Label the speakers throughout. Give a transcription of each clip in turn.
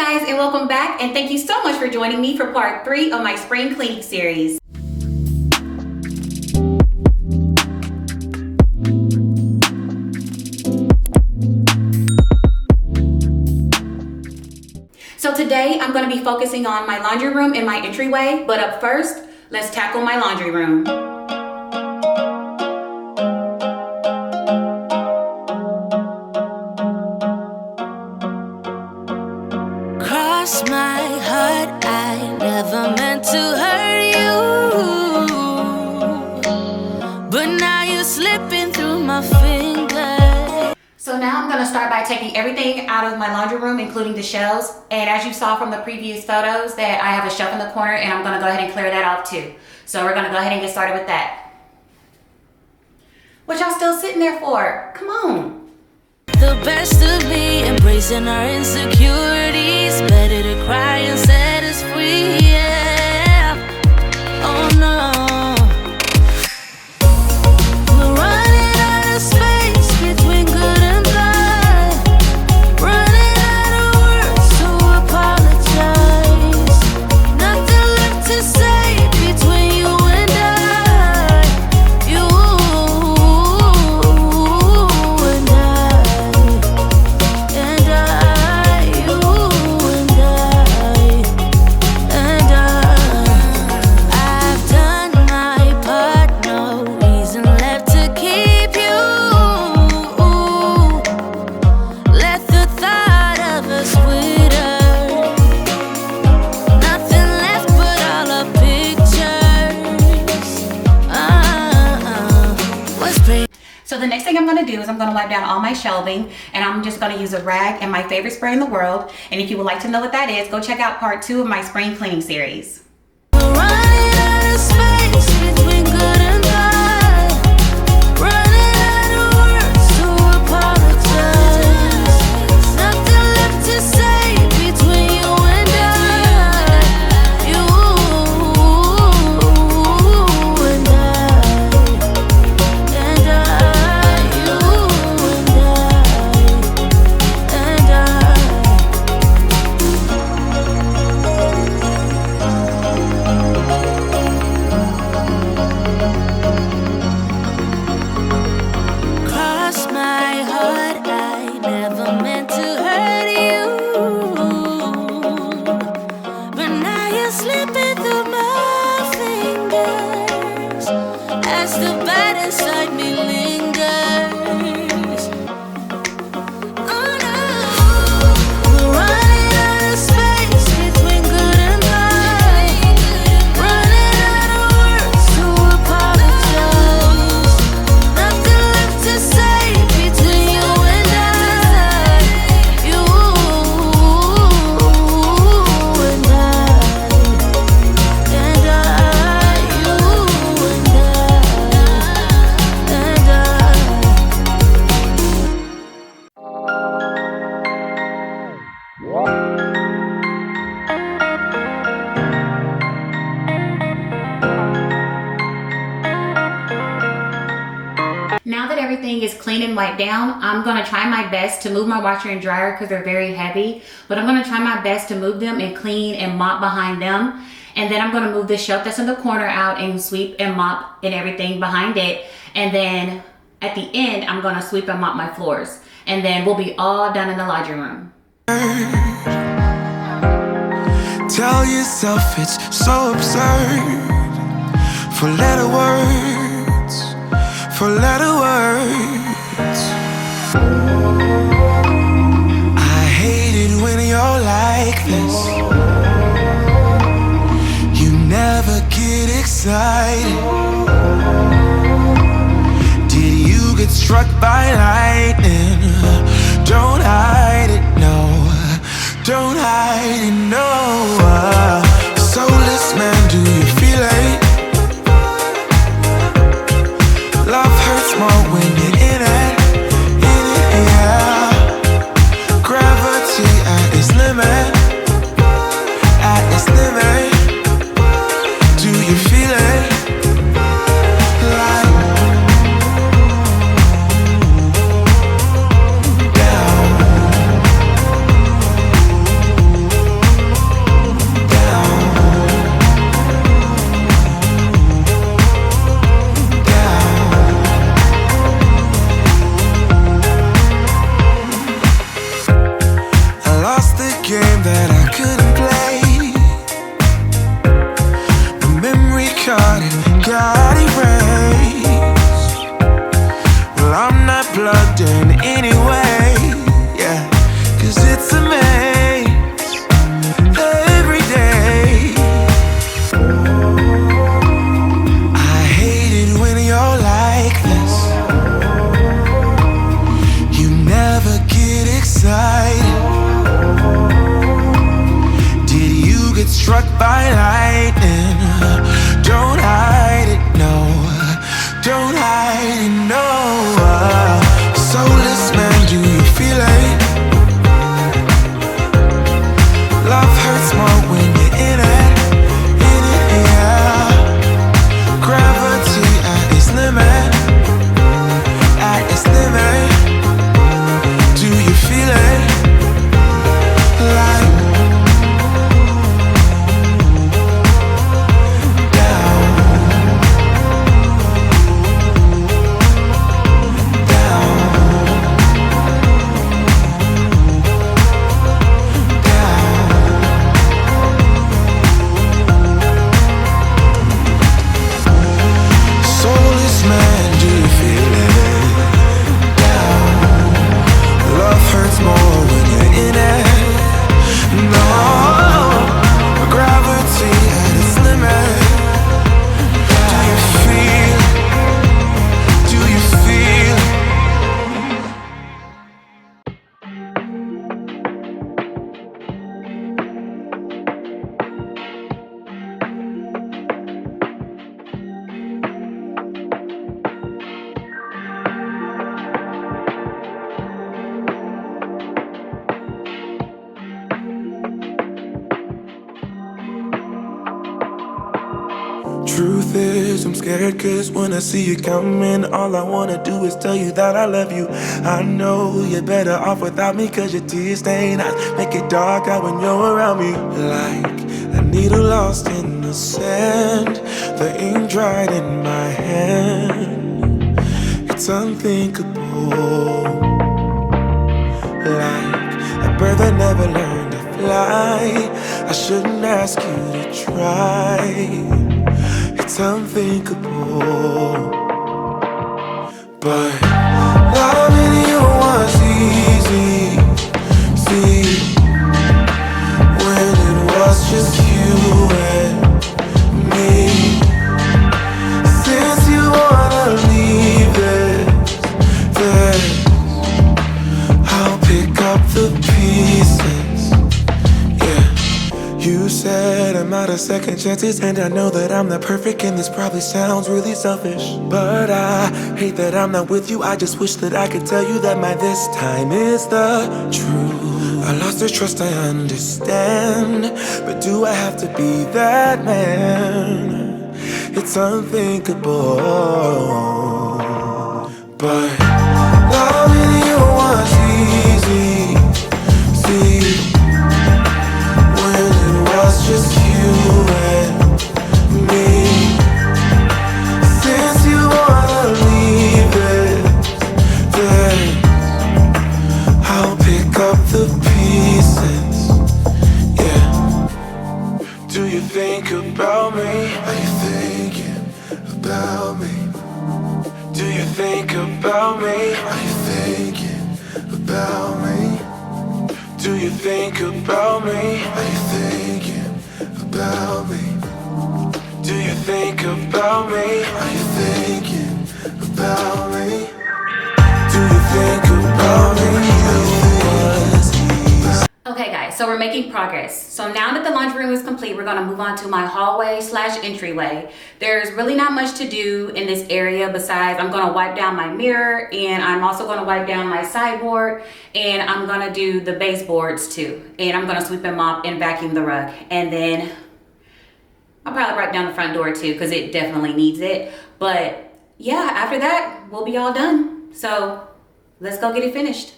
Speaker 1: guys, and welcome back, and thank you so much for joining me for part 3 of my spring cleaning series. So today I'm going to be focusing on my laundry room and my entryway, but up first, let's tackle my laundry room.
Speaker 2: Cross my heart, I never meant to hurt you, but now you're slipping through my fingers.
Speaker 1: So now I'm going to start by taking everything out of my laundry room, including the shelves. And as you saw from the previous photos, that I have a shelf in the corner, and I'm going to go ahead and clear that off too. So we're going to go ahead and get started with that. What y'all still sitting there for? Come on.
Speaker 2: The best of me, embracing our insecurities. Better to cry and set us free, yeah. Oh no. We're running out of space between good and bad. Running out of words to apologize. Nothing left to say between you and I. You and I. I've done my part, no reason left to keep you. Let the thought of us wither. Nothing left but all our pictures. What's pretty?
Speaker 1: So the next thing I'm going to do is I'm going to wipe down all my shelving, and I'm just going to use a rag and my favorite spray in the world. And if you would like to know what that is, go check out part 2 of my spring cleaning series.
Speaker 2: We're running out of space between good and bad. Running out of words to apologize. Nothing left to say between you and I. You and I. And I. You and I. Cross my heart, I never meant to hurt you, but now you're slipping through my fingers as the bad inside me lingers. Oh no, we're running out of space between good and bad. Running out of words to apologize. Nothing left to say between you and I. You and I. And I. You and
Speaker 1: Now that everything is clean and wiped down, I'm going to try my best to move my washer and dryer because they're very heavy. But I'm going to try my best to move them and clean and mop behind them. And then I'm going to move the shelf that's in the corner out and sweep and mop and everything behind it. And then at the end, I'm going to sweep and mop my floors. And then we'll be all done in the laundry room.
Speaker 3: Tell yourself it's so absurd. Four-letter words, four-letter words. I hate it when you're like this. You never get excited. Did you get struck by lightning? Don't hide it, no. Don't hide it, no. Soulless man, do you feel it? Love hurts more when you're in it, yeah. Gravity at its limit, at its limit. Do you feel it? Like down. game that I couldn't play. The memory card it got erased. Well, I'm not plugged in anyway, yeah, 'cause it's a maze every day. I hate it when you're like this. You never get excited. Did you get struck by lightning? Don't hide it, no. Don't hide it, no. Soulless man, do you feel it? Love hurts more when you're in it, yeah. Gravity at its limit, at its limit. Do you feel it? Like truth is, I'm scared 'cause when I see you coming, all I wanna do is tell you that I love you. I know you're better off without me 'cause your tears stain eyes make it dark out when you're around me. Like a needle lost in the sand, the ink dried in my hand. It's unthinkable. Like a bird that never learned to fly, I shouldn't ask you to try. It's unthinkable, but loving you was easy. See, when it was just you and me. Since you wanna leave it, then I'll pick up the pieces. Yeah, you said I'm out of second chances, and I know that I'm not perfect, and this probably sounds really selfish, but I hate that I'm not with you. I just wish that I could tell you that my this time is the truth. I lost your trust, I understand, but do I have to be that man? It's unthinkable, but loving you was easy. See, when it was just you and me. Since you wanna leave it, then I'll pick up the pieces. Yeah. Do you think about me? Are you thinking about me? Do you think about me? Are you thinking about me? Do you think about me? Are you thinking about me? Do you think about me? Are you thinking about me? Do you think about me?
Speaker 1: Okay guys, so we're making progress. So now that the laundry room is complete, we're gonna move on to my hallway / entryway. There's really not much to do in this area besides I'm gonna wipe down my mirror, and I'm also gonna wipe down my sideboard, and I'm gonna do the baseboards too. And I'm gonna sweep and mop and vacuum the rug. And then I'll probably wipe down the front door too, because it definitely needs it. But yeah, after that, we'll be all done. So let's go get it finished.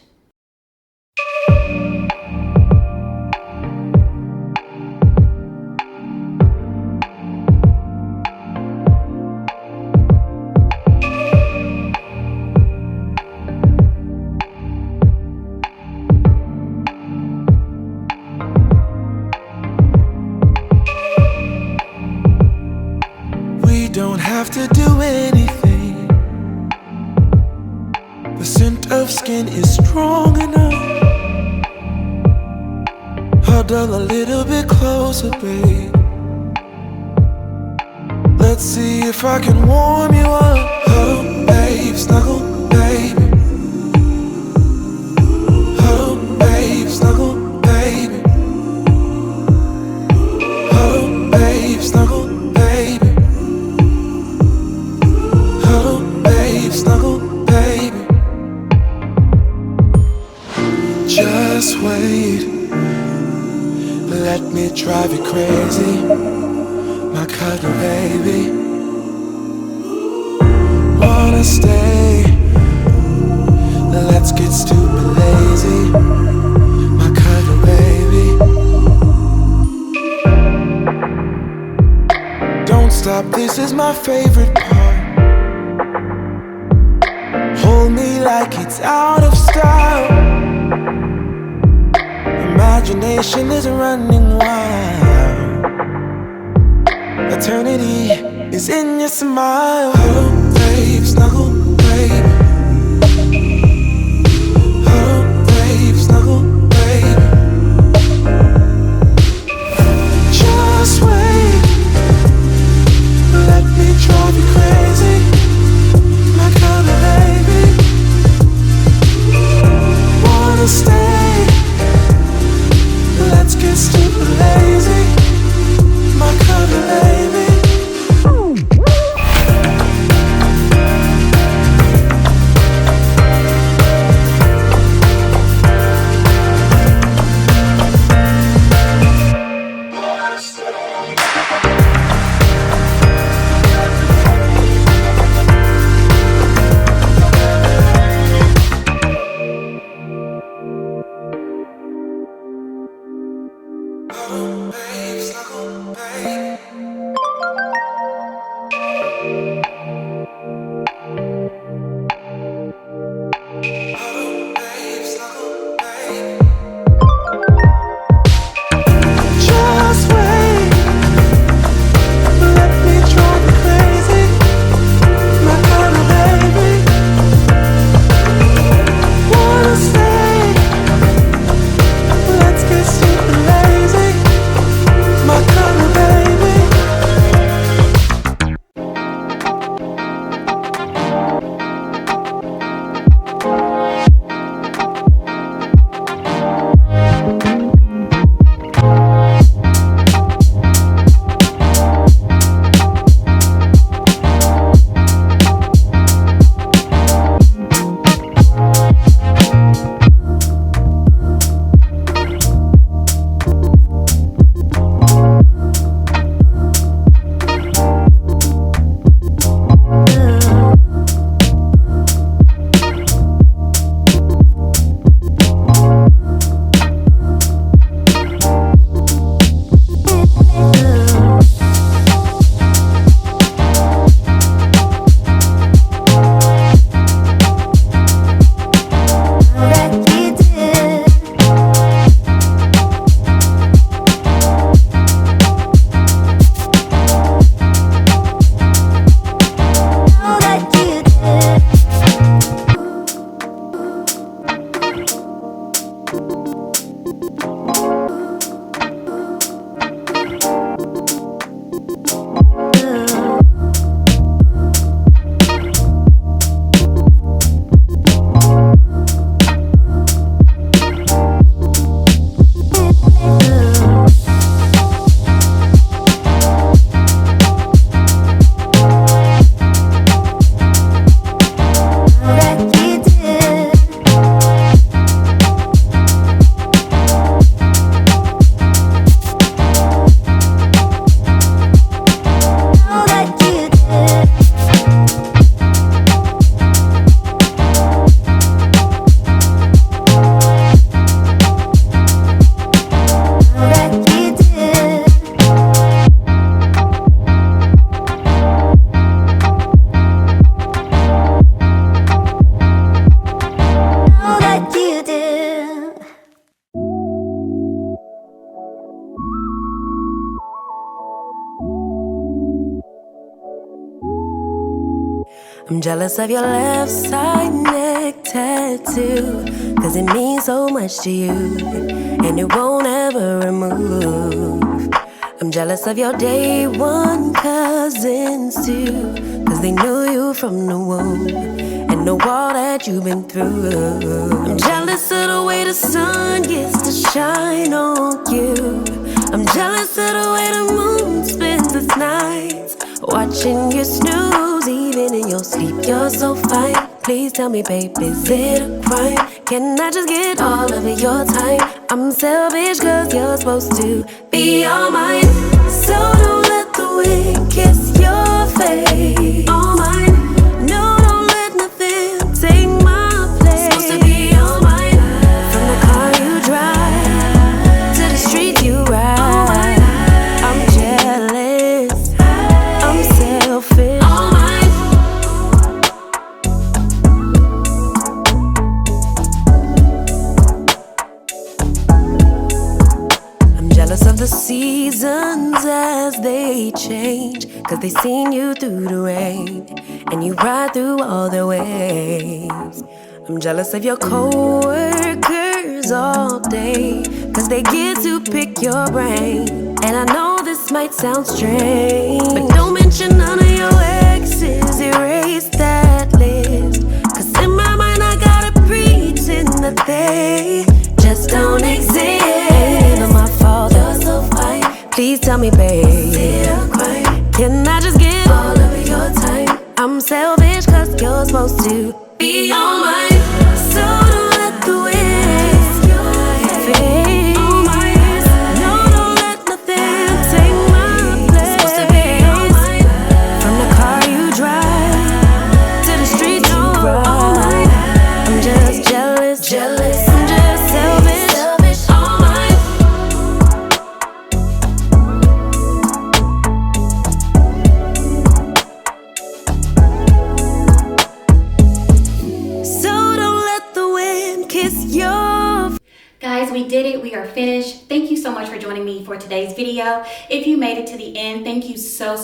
Speaker 3: have to do anything. The scent of skin is strong enough. Huddle a little bit closer, babe. Let's see if I can warm you up. Huddle, babe, snuggle, baby. Huddle, babe, snuggle, baby. Huddle, babe, snuggle, baby. Huddle, babe, snuggle, baby. Just wait, let me drive you crazy, my cuddle baby. Wanna stay? Let's get stupid lazy, my cuddle baby. Don't stop, this is my favorite part. Hold me like it's out of style. Imagination is running wild. Eternity is in your smile. Huddle, babe, snuggle, babe. Huddle, babe, snuggle, babe. Just wait, let me drive you crazy, my cuddle baby. Wanna stay? Let's get stupid lazy, my cuddle baby. Oh, babe, snuggle, babe. Oh, babe, snuggle, babe. Just wait, let me drive you crazy, my cuddle baby. Wanna stay? Let's get super lazy,
Speaker 2: I'm jealous of your left side neck tattoo, 'cause it means so much to you, and it won't ever remove. I'm jealous of your day one cousins too, 'cause they knew you from the womb and know all that you've been through. I'm jealous of the way the sun gets to shine on you. I'm jealous of the way the moon spends its nights, watching you snooze even in your sleep. You're so fine. Please tell me, babe, is it a crime? Can I just get all of your time? I'm selfish 'cause you're supposed to be all mine. So don't let the wind kiss your face. All mine. No, don't let nothing take my place. Supposed to be all mine. From the car you drive to the street you ride. I'm jealous. I'm selfish. All mine. I'm jealous of the seasons as they change, 'cause they seen you through the rain and you ride through all the waves. I'm jealous of your coworkers all day, 'cause they get to pick your brain. And I know this might sound strange, but don't mention none of your exes, erase that list. 'Cause in my mind I gotta pretend that they just don't exist. Ain't even my fault, you're so fine. Please tell me, babe, is it a crime? Can I just get all of your time? I'm selfish 'cause you're supposed to be all mine. So don't let the wind fade. All mine. No, don't let nothing take my place. Supposed to be all mine. From the car you drive to the street you ride. I'm just jealous, jealous. I'm just selfish, selfish. All mine. So don't let the wind kiss your.
Speaker 1: Guys, we did it. We are finished. Thank you so much for joining me for today's video. If you made it to the end, thank you so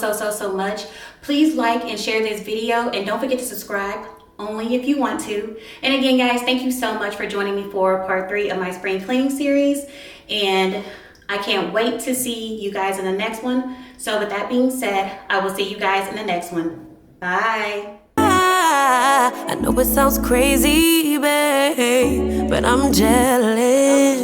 Speaker 1: much. Please like and share this video, and don't forget to subscribe, only if you want to. And again, guys, thank you so much for joining me for part 3 of my spring cleaning series, and I can't wait to see you guys in the next one. So with that being said, I will see you guys in the next one. Bye.
Speaker 2: I know it sounds crazy, babe, but I'm jealous.